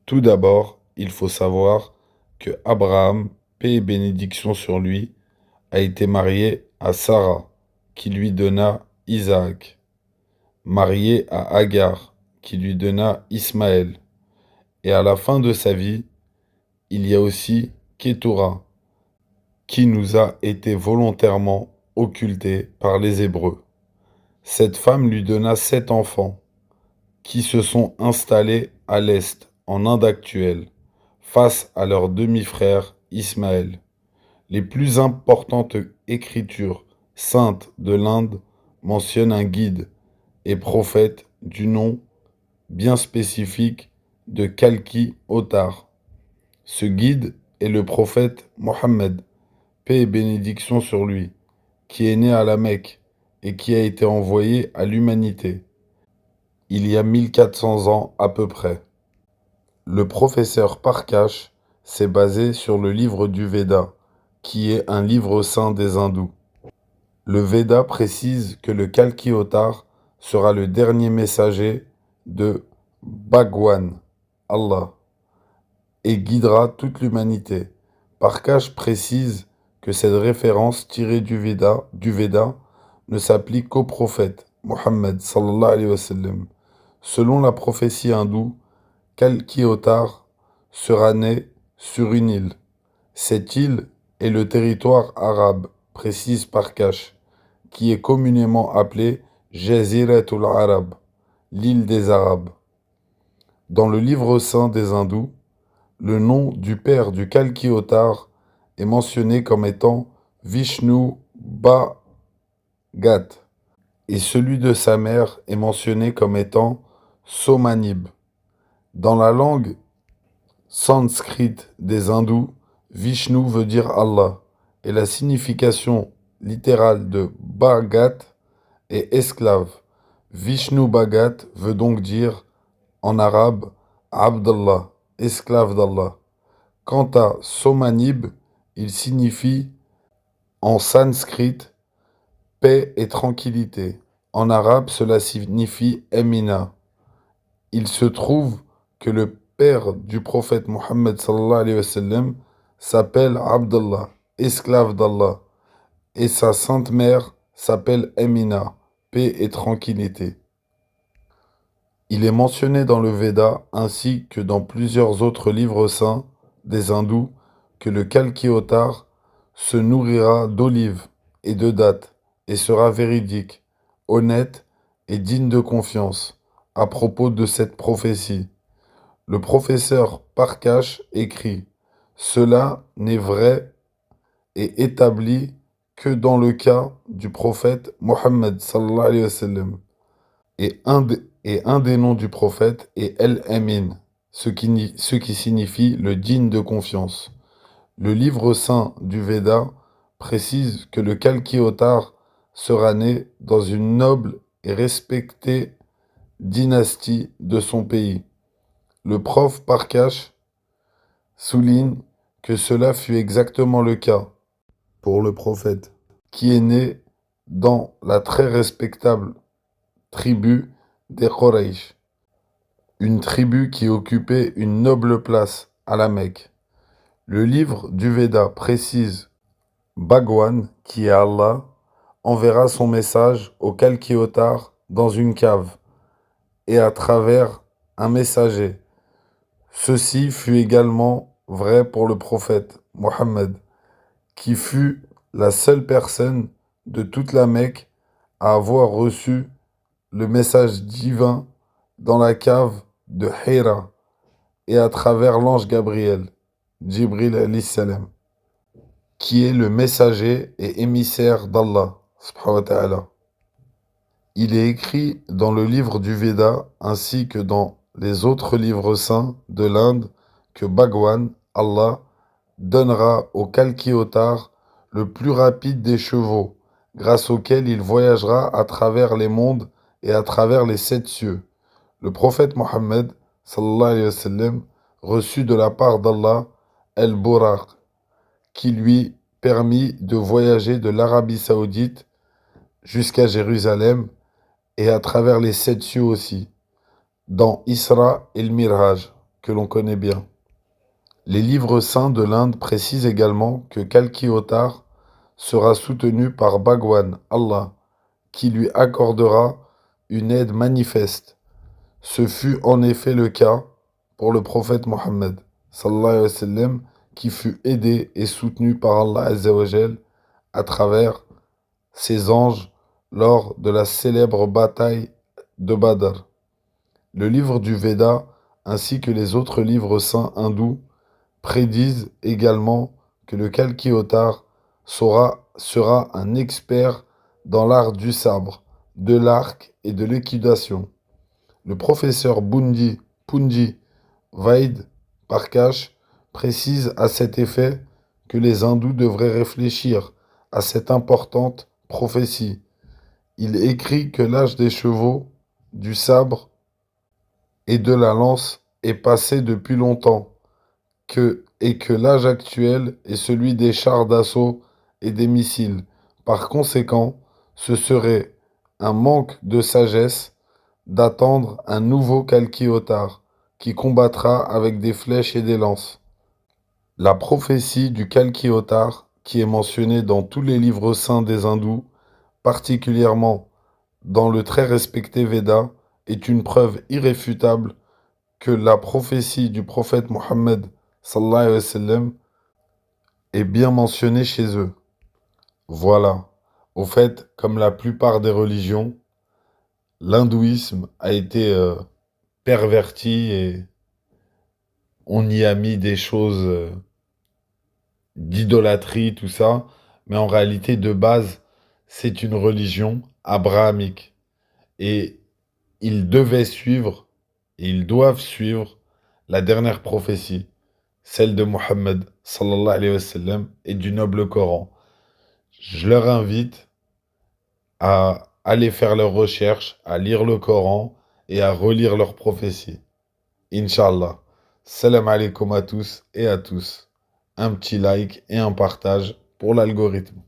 Tout d'abord, il faut savoir que Abraham, paix et bénédiction sur lui, a été marié à Sarah, qui lui donna Isaac, marié à Agar, qui lui donna Ismaël. Et à la fin de sa vie, il y a aussi Ketura, qui nous a été volontairement occulté par les Hébreux. Cette femme lui donna 7 enfants, qui se sont installés à l'est, en Inde actuelle, face à leur demi-frère Ismaël. Les plus importantes écritures saintes de l'Inde mentionnent un guide et prophète du nom bien spécifique de Kalki Otar. Ce guide est le prophète Mohammed, paix et bénédiction sur lui, qui est né à la Mecque et qui a été envoyé à l'humanité il y a 1400 ans à peu près. Le professeur Parkash s'est basé sur le livre du Veda, qui est un livre saint des hindous. Le Veda précise que le Kalki Avatar sera le dernier messager de Bhagwan, Allah, et guidera toute l'humanité. Parkash précise que cette référence tirée du Veda ne s'applique qu'au prophète Mohammed sallallahu alayhi wa sallam. Selon la prophétie hindoue, Kalki Avatar sera né sur une île. Cette île est le territoire arabe, précise Parkash, qui est communément appelée Jaziratul Arab, l'île des Arabes. Dans le livre saint des hindous, le nom du père du Kalki Avatar est mentionné comme étant Vishnu Bhagat et celui de sa mère est mentionné comme étant Somanib. Dans la langue sanskrite des hindous, Vishnu veut dire Allah et la signification littérale de Bhagat est esclave. Vishnu Bhagat veut donc dire en arabe Abdallah, esclave d'Allah. Quant à Somanib, il signifie en sanskrit paix et tranquillité. En arabe, cela signifie Emina. Il se trouve que le père du prophète Mohammed sallallahu alayhi wa sallam s'appelle Abdallah, esclave d'Allah, et sa sainte mère s'appelle Emina, paix et tranquillité. Il est mentionné dans le Veda ainsi que dans plusieurs autres livres saints des hindous que le Kalki Avatar se nourrira d'olives et de dattes et sera véridique, honnête et digne de confiance à propos de cette prophétie. Le professeur Parkash écrit: Cela n'est vrai et établi que dans le cas du prophète Mohammed sallallahu alayhi wa sallam. Et un des noms du prophète est El-Amin, ce qui signifie le digne de confiance. Le livre saint du Veda précise que le Kalki Avatar sera né dans une noble et respectée dynastie de son pays. Le prof Parkash souligne que cela fut exactement le cas pour le prophète, qui est né dans la très respectable tribu des Quraysh, une tribu qui occupait une noble place à la Mecque. Le livre du Veda précise Bhagwan, qui est Allah, enverra son message au Kalki Avatar dans une cave et à travers un messager. Ceci fut également vrai pour le prophète Mohammed, qui fut la seule personne de toute la Mecque à avoir reçu le message divin dans la cave de Hira et à travers l'ange Gabriel, Jibril alayhi salam, qui est le messager et émissaire d'Allah, subhanahu wa ta'ala. Il est écrit dans le livre du Veda ainsi que dans les autres livres saints de l'Inde que Bhagwan, Allah, donnera au Kalki Avatar le plus rapide des chevaux, grâce auquel il voyagera à travers les mondes et à travers les 7 cieux. Le prophète Mohammed sallallahu alayhi wa sallam reçut de la part d'Allah El-Buraq, qui lui permit de voyager de l'Arabie saoudite jusqu'à Jérusalem et à travers les 7 cieux aussi, dans Isra et le Miraj, que l'on connaît bien. Les livres saints de l'Inde précisent également que Kalki Avatar sera soutenu par Bhagwan, Allah, qui lui accordera une aide manifeste. Ce fut en effet le cas pour le prophète Mohammed, sallallahu alayhi wa sallam, qui fut aidé et soutenu par Allah Azza wa Jal à travers ses anges lors de la célèbre bataille de Badr. Le livre du Veda ainsi que les autres livres saints hindous prédisent également que le Kalki Avatar sera un expert dans l'art du sabre, de l'arc et de l'équitation. Le professeur Punji Vaid Parkash précise à cet effet que les hindous devraient réfléchir à cette importante prophétie. Il écrit que l'âge des chevaux, du sabre et de la lance est passé depuis longtemps, et que l'âge actuel est celui des chars d'assaut et des missiles. Par conséquent, ce serait un manque de sagesse d'attendre un nouveau Kalki Avatar qui combattra avec des flèches et des lances. La prophétie du Kalki Avatar, qui est mentionnée dans tous les livres saints des hindous, particulièrement dans le très respecté Veda, est une preuve irréfutable que la prophétie du prophète Mohammed sallallahu alayhi wa sallam est bien mentionnée chez eux. Voilà. Au fait, comme la plupart des religions, l'hindouisme a été perverti et on y a mis des choses d'idolâtrie, tout ça. Mais en réalité, de base, c'est une religion abrahamique. Et ils devaient suivre, et ils doivent suivre la dernière prophétie, celle de Mohammed sallallahu alayhi wa sallam et du noble Coran. Je leur invite à aller faire leurs recherches, à lire le Coran et à relire leurs prophéties. Inch'Allah. Salam alaikum à tous et à tous. Un petit like et un partage pour l'algorithme.